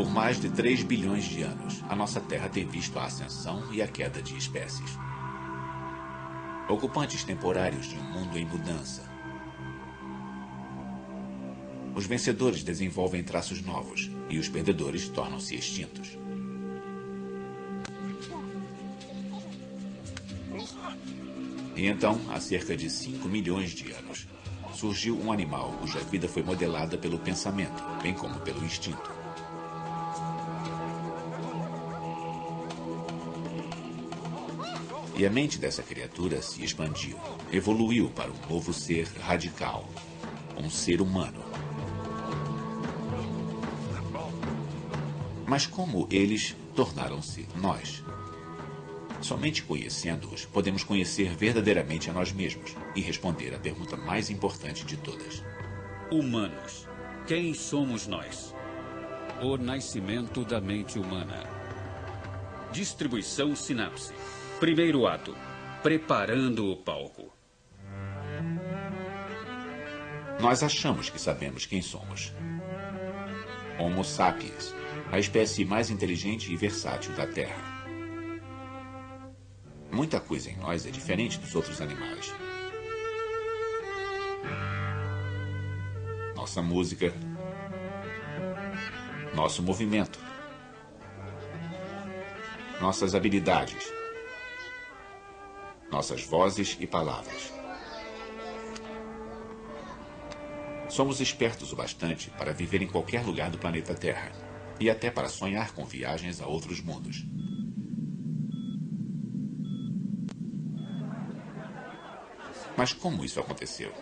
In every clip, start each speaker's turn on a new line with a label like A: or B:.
A: Por mais de 3 bilhões de anos, a nossa Terra tem visto a ascensão e a queda de espécies. Ocupantes temporários de um mundo em mudança. Os vencedores desenvolvem traços novos e os perdedores tornam-se extintos. E então, há cerca de 5 milhões de anos, surgiu um animal cuja vida foi modelada pelo pensamento, bem como pelo instinto. E a mente dessa criatura se expandiu, evoluiu para um novo ser radical, um ser humano. Mas como eles tornaram-se nós? Somente conhecendo-os, podemos conhecer verdadeiramente a nós mesmos e responder à pergunta mais importante de todas.
B: Humanos. Quem somos nós? O nascimento da mente humana. Distribuição sinapse. Primeiro ato. Preparando o palco.
A: Nós achamos que sabemos quem somos. Homo sapiens, a espécie mais inteligente e versátil da Terra. Muita coisa em nós é diferente dos outros animais. Nossa música, nosso movimento, nossas habilidades, nossas vozes e palavras. Somos espertos o bastante para viver em qualquer lugar do planeta Terra e até para sonhar com viagens a outros mundos. Mas como isso aconteceu?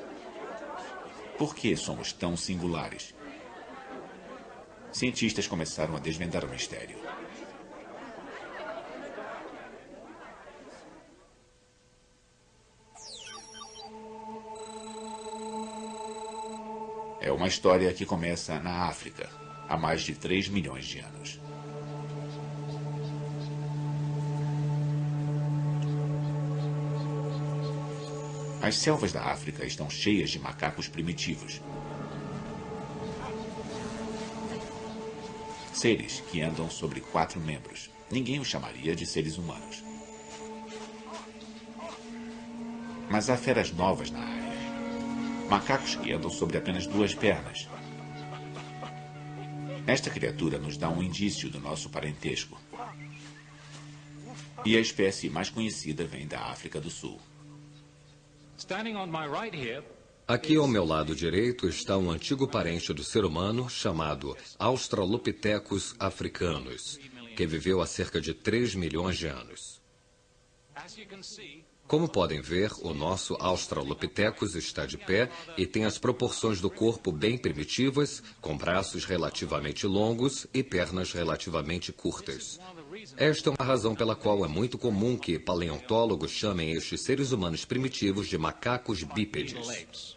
A: Por que somos tão singulares? Cientistas começaram a desvendar o mistério. É uma história que começa na África, há mais de 3 milhões de anos. As selvas da África estão cheias de macacos primitivos. Seres que andam sobre 4 membros. Ninguém os chamaria de seres humanos. Mas há feras novas na área. Macacos que andam sobre apenas 2 pernas. Esta criatura nos dá um indício do nosso parentesco. E a espécie mais conhecida vem da África do Sul.
C: Aqui ao meu lado direito está um antigo parente do ser humano chamado Australopithecus africanus, que viveu há cerca de 3 milhões de anos. Como podem ver, o nosso Australopithecus está de pé e tem as proporções do corpo bem primitivas, com braços relativamente longos e pernas relativamente curtas. Esta é uma razão pela qual é muito comum que paleontólogos chamem estes seres humanos primitivos de macacos bípedes.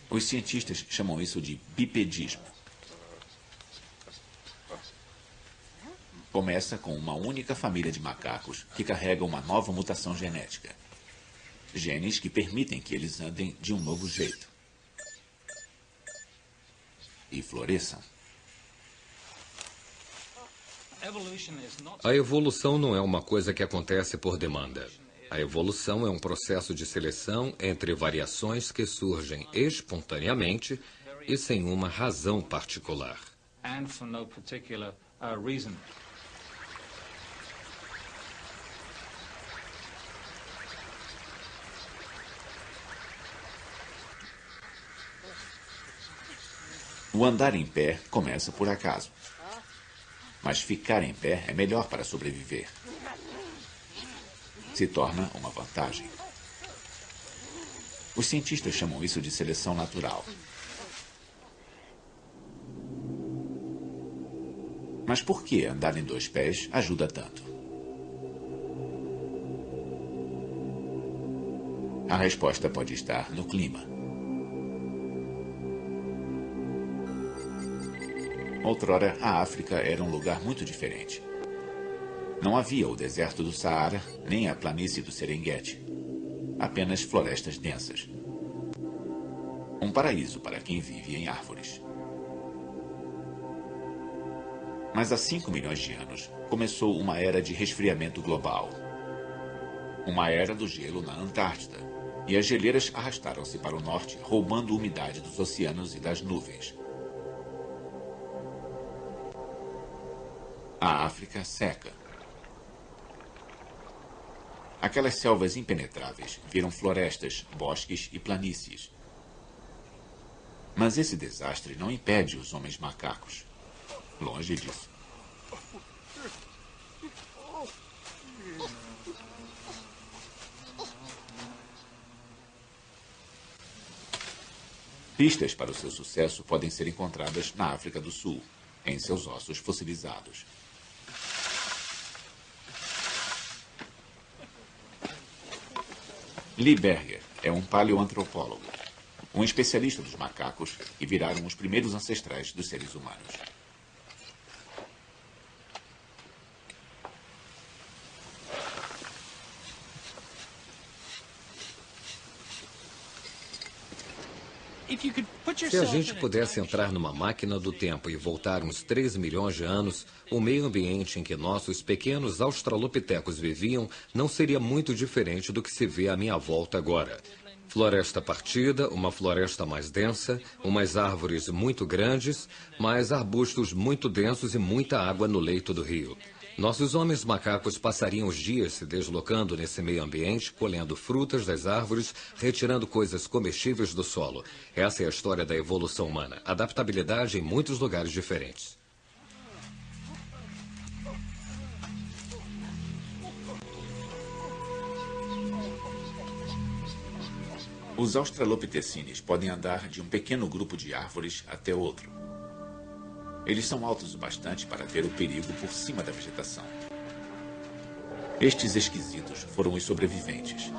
A: Os cientistas chamam isso de bipedismo. Começa com uma única família de macacos que carrega uma nova mutação genética. Genes que permitem que eles andem de um novo jeito. E floresçam.
C: A evolução não é uma coisa que acontece por demanda. A evolução é um processo de seleção entre variações que surgem espontaneamente e sem uma razão particular.
A: O andar em pé começa por acaso. Mas ficar em pé é melhor para sobreviver. Se torna uma vantagem. Os cientistas chamam isso de seleção natural. Mas por que andar em 2 pés ajuda tanto? A resposta pode estar no clima. Outrora, a África era um lugar muito diferente. Não havia o deserto do Saara, nem a planície do Serengeti. Apenas florestas densas. Um paraíso para quem vive em árvores. Mas há 5 milhões de anos começou uma era de resfriamento global. Uma era do gelo na Antártida. E as geleiras arrastaram-se para o norte, roubando umidade dos oceanos e das nuvens. A África seca. Aquelas selvas impenetráveis viram florestas, bosques e planícies. Mas esse desastre não impede os homens macacos. Longe disso. Pistas para o seu sucesso podem ser encontradas na África do Sul, em seus ossos fossilizados. Lee Berger é um paleoantropólogo, um especialista dos macacos que viraram os primeiros ancestrais dos seres humanos.
C: Se a gente pudesse entrar numa máquina do tempo e voltar uns 3 milhões de anos, o meio ambiente em que nossos pequenos australopitecos viviam não seria muito diferente do que se vê à minha volta agora. Floresta partida, uma floresta mais densa, umas árvores muito grandes, mais arbustos muito densos e muita água no leito do rio. Nossos homens macacos passariam os dias se deslocando nesse meio ambiente, colhendo frutas das árvores, retirando coisas comestíveis do solo. Essa é a história da evolução humana. Adaptabilidade em muitos lugares diferentes.
A: Os australopitecines podem andar de um pequeno grupo de árvores até outro. Eles são altos o bastante para ver o perigo por cima da vegetação. Estes esquisitos foram os sobreviventes.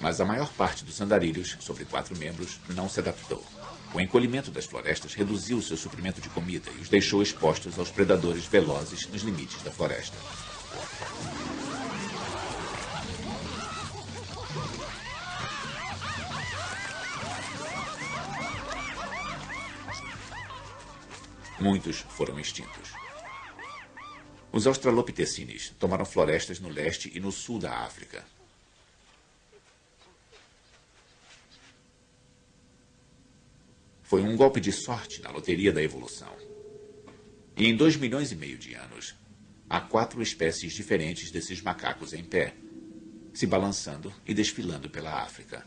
A: Mas a maior parte dos andarilhos, sobre 4 membros, não se adaptou. O encolhimento das florestas reduziu seu suprimento de comida e os deixou expostos aos predadores velozes nos limites da floresta. Muitos foram extintos. Os australopitecines tomaram florestas no leste e no sul da África. Foi um golpe de sorte na loteria da evolução. E em 2,5 milhões de anos, há 4 espécies diferentes desses macacos em pé, se balançando e desfilando pela África.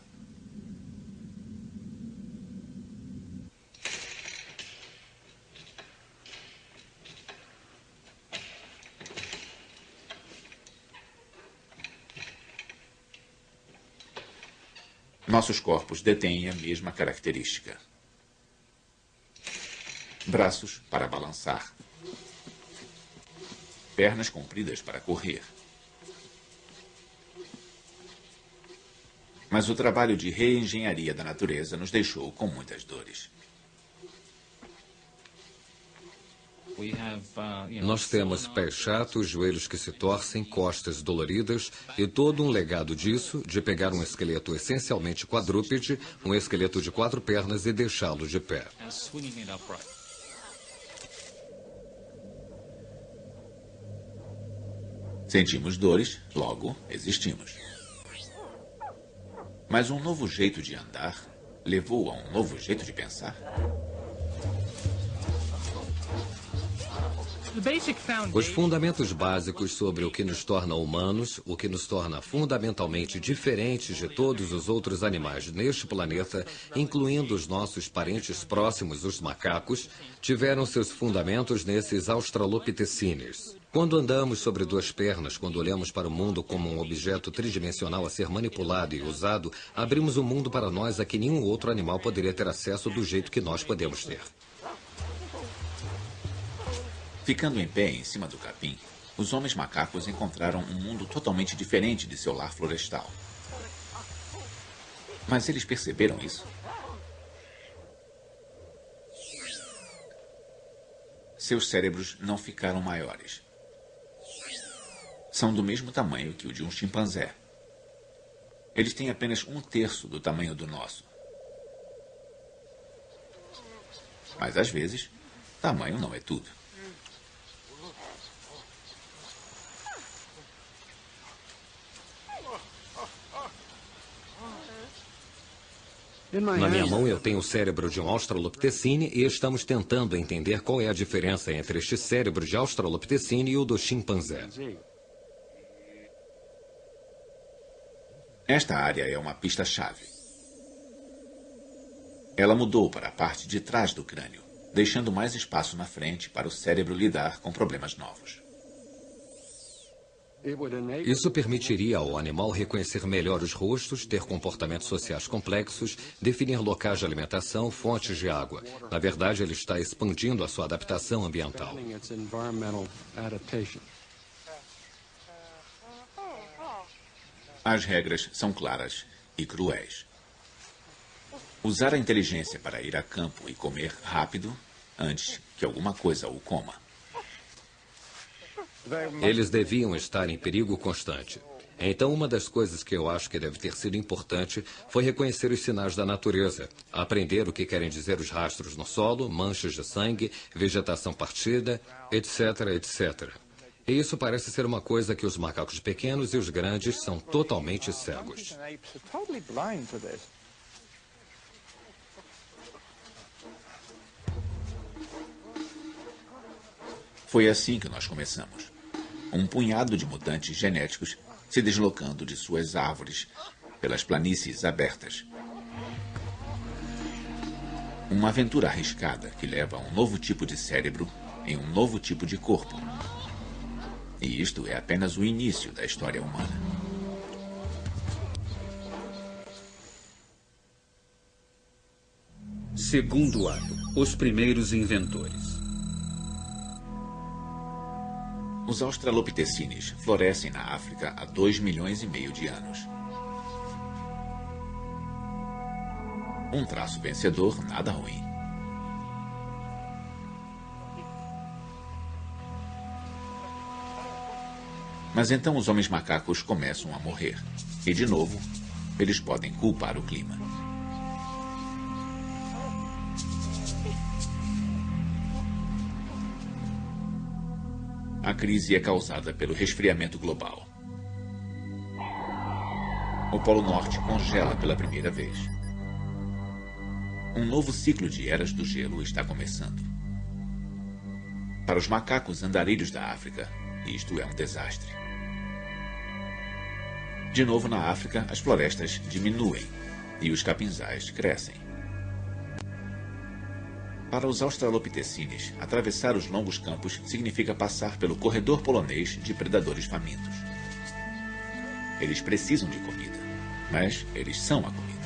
A: Nossos corpos detêm a mesma característica. Braços para balançar. Pernas compridas para correr. Mas o trabalho de reengenharia da natureza nos deixou com muitas dores.
C: Nós temos pés chatos, joelhos que se torcem, costas doloridas e todo um legado disso, de pegar um esqueleto essencialmente quadrúpede, um esqueleto de 4 pernas e deixá-lo de pé.
A: Sentimos dores, logo existimos. Mas um novo jeito de andar levou a um novo jeito de pensar?
C: Os fundamentos básicos sobre o que nos torna humanos, o que nos torna fundamentalmente diferentes de todos os outros animais neste planeta, incluindo os nossos parentes próximos, os macacos, tiveram seus fundamentos nesses australopitecines. Quando andamos sobre 2 pernas, quando olhamos para o mundo como um objeto tridimensional a ser manipulado e usado, abrimos um mundo para nós a que nenhum outro animal poderia ter acesso do jeito que nós podemos ter.
A: Ficando em pé em cima do capim, os homens macacos encontraram um mundo totalmente diferente de seu lar florestal. Mas eles perceberam isso? Seus cérebros não ficaram maiores. São do mesmo tamanho que o de um chimpanzé. Eles têm apenas 1/3 do tamanho do nosso. Mas às vezes, Tamanho não é tudo.
C: Na minha mão eu tenho o cérebro de um Australopithecine e estamos tentando entender qual é a diferença entre este cérebro de Australopithecine e o do chimpanzé.
A: Esta área é uma pista-chave. Ela mudou para a parte de trás do crânio, deixando mais espaço na frente para o cérebro lidar com problemas novos.
C: Isso permitiria ao animal reconhecer melhor os rostos, ter comportamentos sociais complexos, definir locais de alimentação, fontes de água. Na verdade, ele está expandindo a sua adaptação ambiental.
A: As regras são claras e cruéis. Usar a inteligência para ir a campo e comer rápido antes que alguma coisa o coma.
C: Eles deviam estar em perigo constante. Então, uma das coisas que eu acho que deve ter sido importante foi reconhecer os sinais da natureza, aprender o que querem dizer os rastros no solo, manchas de sangue, vegetação partida, etc, etc. E isso parece ser uma coisa que os macacos pequenos e os grandes são totalmente cegos.
A: Foi assim que nós começamos. Um punhado de mutantes genéticos se deslocando de suas árvores pelas planícies abertas. Uma aventura arriscada que leva a um novo tipo de cérebro em um novo tipo de corpo. E isto é apenas o início da história humana.
B: Segundo ato, os primeiros inventores.
A: Os australopithecines florescem na África há 2,5 milhões de anos. Um traço vencedor, nada ruim. Mas então os homens macacos começam a morrer. E, de novo, eles podem culpar o clima. A crise é causada pelo resfriamento global. O Polo Norte congela pela primeira vez. Um novo ciclo de eras do gelo está começando. Para os macacos andarilhos da África, isto é um desastre. De novo na África, as florestas diminuem e os capinzais crescem. Para os australopithecines, atravessar os longos campos significa passar pelo corredor polonês de predadores famintos. Eles precisam de comida, mas eles são a comida.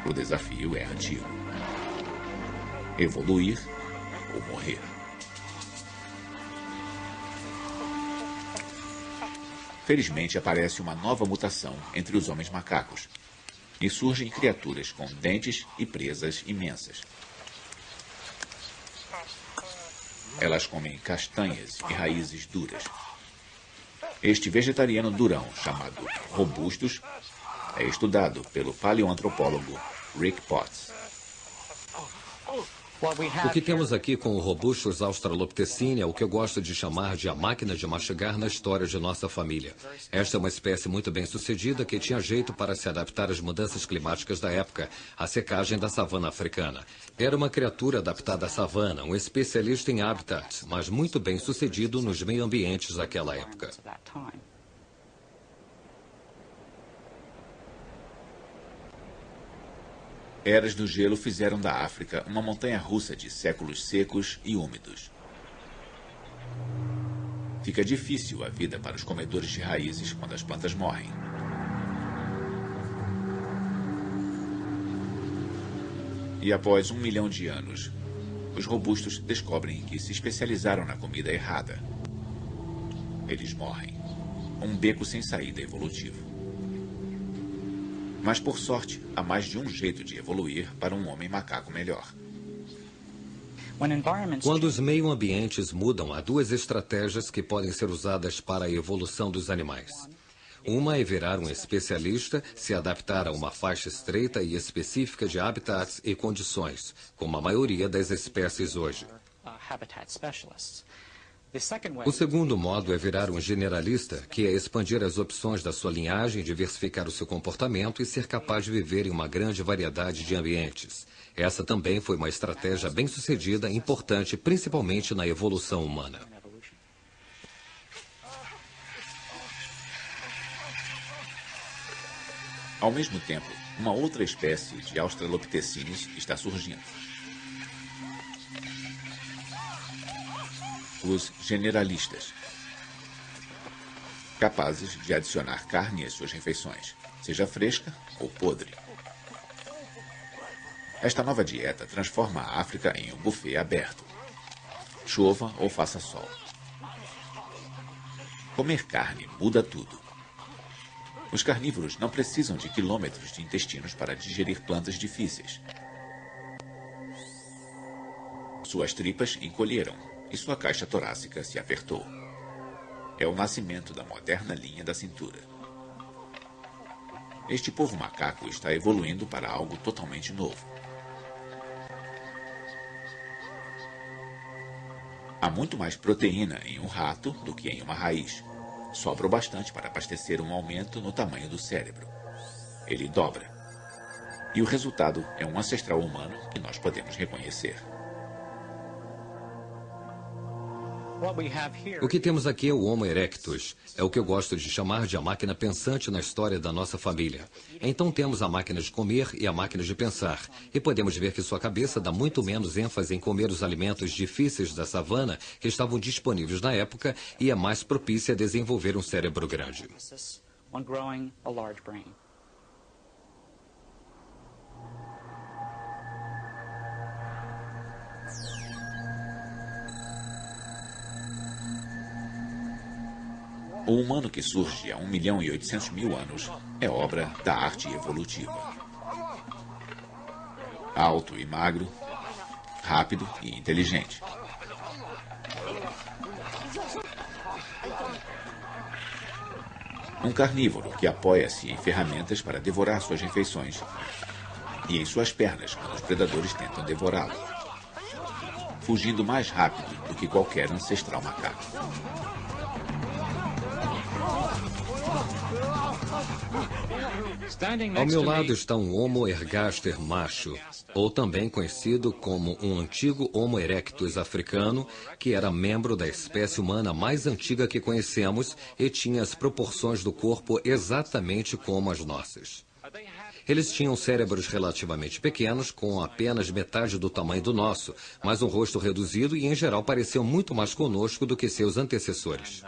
A: O desafio é antigo. Evoluir ou morrer. Felizmente aparece uma nova mutação entre os homens macacos. E surgem criaturas com dentes e presas imensas. Elas comem castanhas e raízes duras. Este vegetariano durão, chamado robustus, é estudado pelo paleoantropólogo Rick Potts.
C: O que temos aqui com o Robustus australopithecine é o que eu gosto de chamar de a máquina de mastigar na história de nossa família. Esta é uma espécie muito bem sucedida que tinha jeito para se adaptar às mudanças climáticas da época, a secagem da savana africana. Era uma criatura adaptada à savana, um especialista em habitats, mas muito bem sucedido nos meio-ambientes daquela época.
A: Eras do gelo fizeram da África uma montanha-russa de séculos secos e úmidos. Fica difícil a vida para os comedores de raízes quando as plantas morrem. E após 1 milhão de anos, os robustos descobrem que se especializaram na comida errada. Eles morrem. Um beco sem saída evolutivo. Mas, por sorte, há mais de um jeito de evoluir para um homem macaco melhor.
C: Quando os meio-ambientes mudam, há duas estratégias que podem ser usadas para a evolução dos animais. Uma é virar um especialista, se adaptar a uma faixa estreita e específica de habitats e condições, como a maioria das espécies hoje. O segundo modo é virar um generalista, que é expandir as opções da sua linhagem, diversificar o seu comportamento e ser capaz de viver em uma grande variedade de ambientes. Essa também foi uma estratégia bem-sucedida e importante, principalmente na evolução humana.
A: Ao mesmo tempo, uma outra espécie de Australopithecines está surgindo. Os generalistas, capazes de adicionar carne às suas refeições, seja fresca ou podre. Esta nova dieta transforma a África em um buffet aberto, chova ou faça sol. Comer carne muda tudo. Os carnívoros não precisam de quilômetros de intestinos para digerir plantas difíceis. Suas tripas encolheram e sua caixa torácica se apertou. É o nascimento da moderna linha da cintura. Este povo macaco está evoluindo para algo totalmente novo. Há muito mais proteína em um rato do que em uma raiz. Sobra o bastante para abastecer um aumento no tamanho do cérebro. Ele dobra. E o resultado é um ancestral humano que nós podemos reconhecer.
C: O que temos aqui é o Homo erectus. É o que eu gosto de chamar de a máquina pensante na história da nossa família. Então temos a máquina de comer e a máquina de pensar. E podemos ver que sua cabeça dá muito menos ênfase em comer os alimentos difíceis da savana que estavam disponíveis na época e é mais propícia a desenvolver um cérebro grande.
A: O humano que surge há 1.800.000 anos é obra da arte evolutiva. Alto e magro, rápido e inteligente. Um carnívoro que apoia-se em ferramentas para devorar suas refeições e em suas pernas quando os predadores tentam devorá-lo, fugindo mais rápido do que qualquer ancestral macaco.
C: Ao meu lado está um Homo ergaster macho, ou também conhecido como um antigo Homo erectus africano, que era membro da espécie humana mais antiga que conhecemos e tinha as proporções do corpo exatamente como as nossas. Eles tinham cérebros relativamente pequenos, com apenas metade do tamanho do nosso, mas um rosto reduzido e, em geral, pareciam muito mais conosco do que seus antecessores.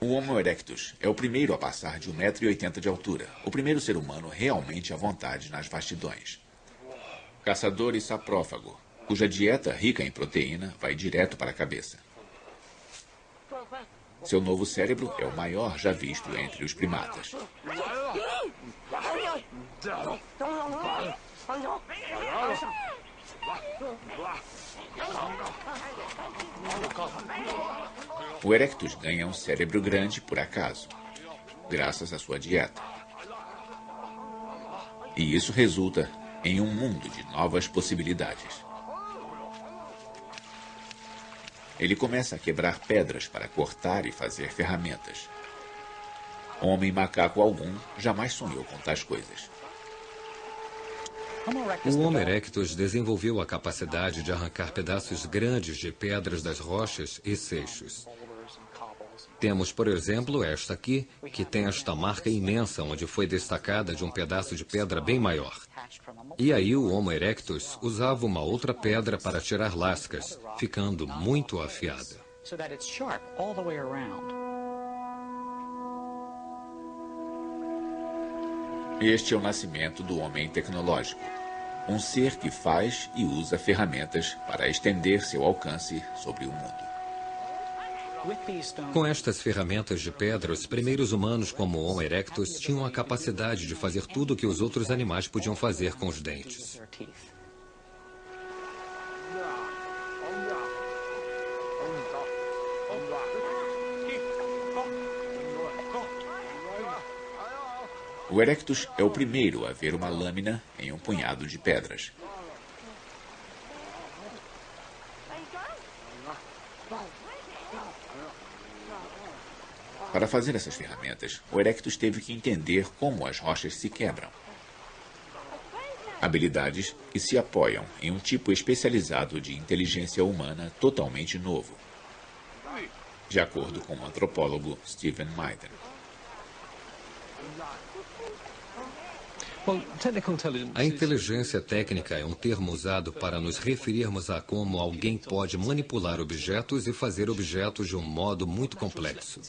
A: O Homo erectus é o primeiro a passar de 1,80 m de altura, o primeiro ser humano realmente à vontade nas vastidões. Caçador e saprófago, cuja dieta rica em proteína vai direto para a cabeça. Seu novo cérebro é o maior já visto entre os primatas. O Erectus ganha um cérebro grande por acaso, graças à sua dieta. E isso resulta em um mundo de novas possibilidades. Ele começa a quebrar pedras para cortar e fazer ferramentas. Homem macaco algum jamais sonhou com tais coisas.
C: O Homo erectus desenvolveu a capacidade de arrancar pedaços grandes de pedras das rochas e seixos. Temos, por exemplo, esta aqui, que tem esta marca imensa onde foi destacada de um pedaço de pedra bem maior. E aí o Homo erectus usava uma outra pedra para tirar lascas, ficando muito afiada.
A: Este é o nascimento do homem tecnológico. Um ser que faz e usa ferramentas para estender seu alcance sobre o mundo.
C: Com estas ferramentas de pedra, os primeiros humanos como o Homo erectus tinham a capacidade de fazer tudo o que os outros animais podiam fazer com os dentes.
A: O Erectus é o primeiro a ver uma lâmina em um punhado de pedras. Para fazer essas ferramentas, o Erectus teve que entender como as rochas se quebram. Habilidades que se apoiam em um tipo especializado de inteligência humana totalmente novo, de acordo com o antropólogo Stephen Maiden.
C: A inteligência técnica é um termo usado para nos referirmos a como alguém pode manipular objetos e fazer objetos de um modo muito complexo.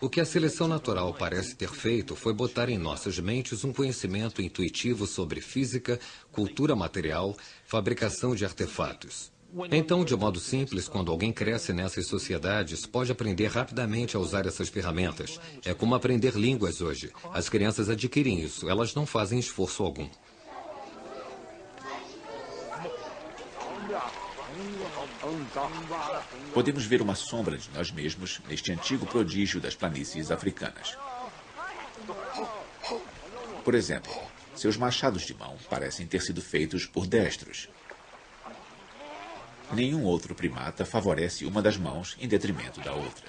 C: O que a seleção natural parece ter feito foi botar em nossas mentes um conhecimento intuitivo sobre física, cultura material, fabricação de artefatos. Então, de modo simples, quando alguém cresce nessas sociedades, pode aprender rapidamente a usar essas ferramentas. É como aprender línguas hoje. As crianças adquirem isso, elas não fazem esforço algum.
A: Podemos ver uma sombra de nós mesmos neste antigo prodígio das planícies africanas. Por exemplo, seus machados de mão parecem ter sido feitos por destros. Nenhum outro primata favorece uma das mãos em detrimento da outra.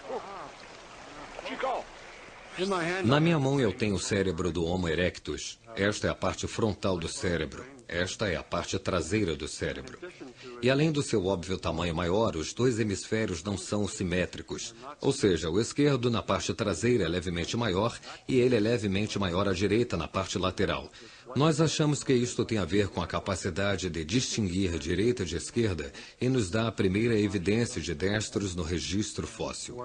C: Na minha mão eu tenho o cérebro do Homo erectus. Esta é a parte frontal do cérebro. Esta é a parte traseira do cérebro. E além do seu óbvio tamanho maior, os dois hemisférios não são simétricos. Ou seja, o esquerdo na parte traseira é levemente maior e ele é levemente maior à direita na parte lateral. Nós achamos que isto tem a ver com a capacidade de distinguir direita de esquerda e nos dá a primeira evidência de destros no registro fóssil.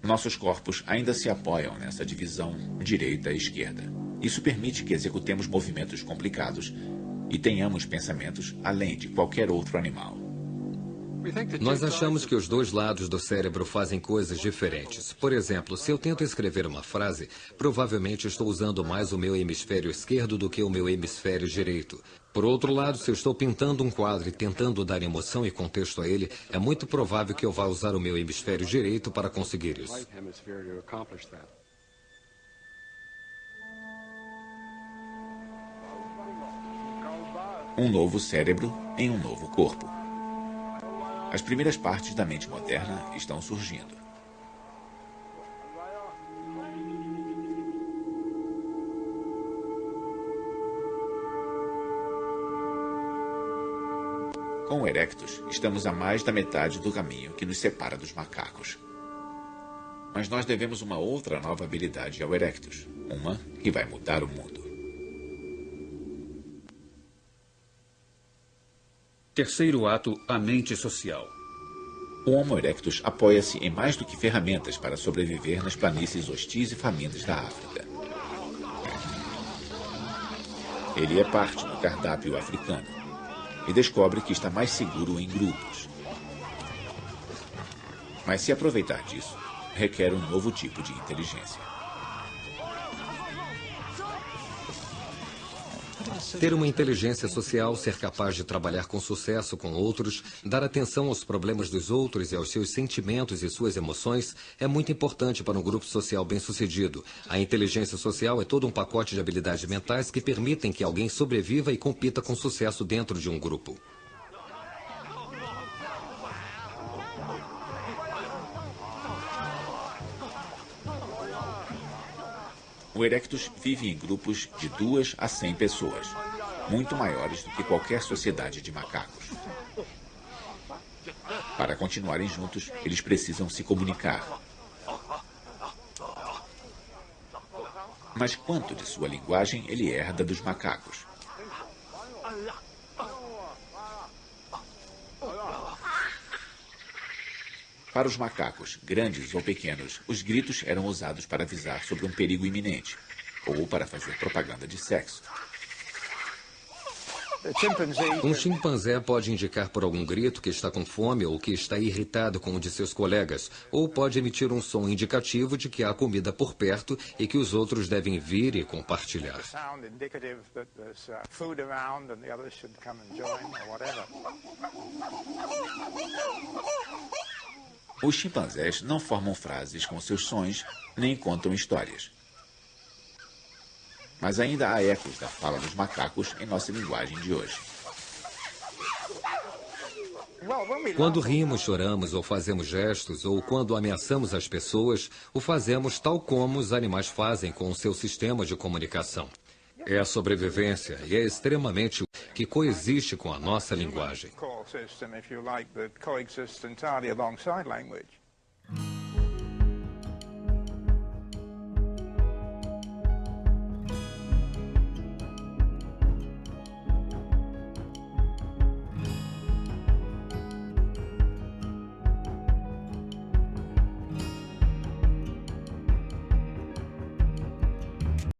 A: Nossos corpos ainda se apoiam nessa divisão direita e esquerda. Isso permite que executemos movimentos complicados e tenhamos pensamentos além de qualquer outro animal.
C: Nós achamos que os dois lados do cérebro fazem coisas diferentes. Por exemplo, se eu tento escrever uma frase, provavelmente estou usando mais o meu hemisfério esquerdo do que o meu hemisfério direito. Por outro lado, se eu estou pintando um quadro e tentando dar emoção e contexto a ele, é muito provável que eu vá usar o meu hemisfério direito para conseguir isso.
A: Um novo cérebro em um novo corpo. As primeiras partes da mente moderna estão surgindo. Com o Erectus, estamos a mais da metade do caminho que nos separa dos macacos. Mas nós devemos uma outra nova habilidade ao Erectus, uma que vai mudar o mundo.
B: Terceiro ato, a mente social.
A: O Homo erectus apoia-se em mais do que ferramentas para sobreviver nas planícies hostis e famintas da África. Ele é parte do cardápio africano e descobre que está mais seguro em grupos. Mas se aproveitar disso, requer um novo tipo de inteligência.
C: Ter uma inteligência social, ser capaz de trabalhar com sucesso com outros, dar atenção aos problemas dos outros e aos seus sentimentos e suas emoções é muito importante para um grupo social bem-sucedido. A inteligência social é todo um pacote de habilidades mentais que permitem que alguém sobreviva e compita com sucesso dentro de um grupo.
A: O Erectus vive em grupos de 2 a 100 pessoas, muito maiores do que qualquer sociedade de macacos. Para continuarem juntos, eles precisam se comunicar. Mas quanto de sua linguagem ele herda dos macacos? Para os macacos, grandes ou pequenos, os gritos eram usados para avisar sobre um perigo iminente ou para fazer propaganda de sexo.
C: Um chimpanzé pode indicar por algum grito que está com fome ou que está irritado com um de seus colegas, ou pode emitir um som indicativo de que há comida por perto e que os outros devem vir e compartilhar.
A: Os chimpanzés não formam frases com seus sons, nem contam histórias. Mas ainda há ecos da fala dos macacos em nossa linguagem de hoje.
C: Quando rimos, choramos ou fazemos gestos, ou quando ameaçamos as pessoas, o fazemos tal como os animais fazem com o seu sistema de comunicação. É a sobrevivência e é extremamente que coexiste com a nossa linguagem.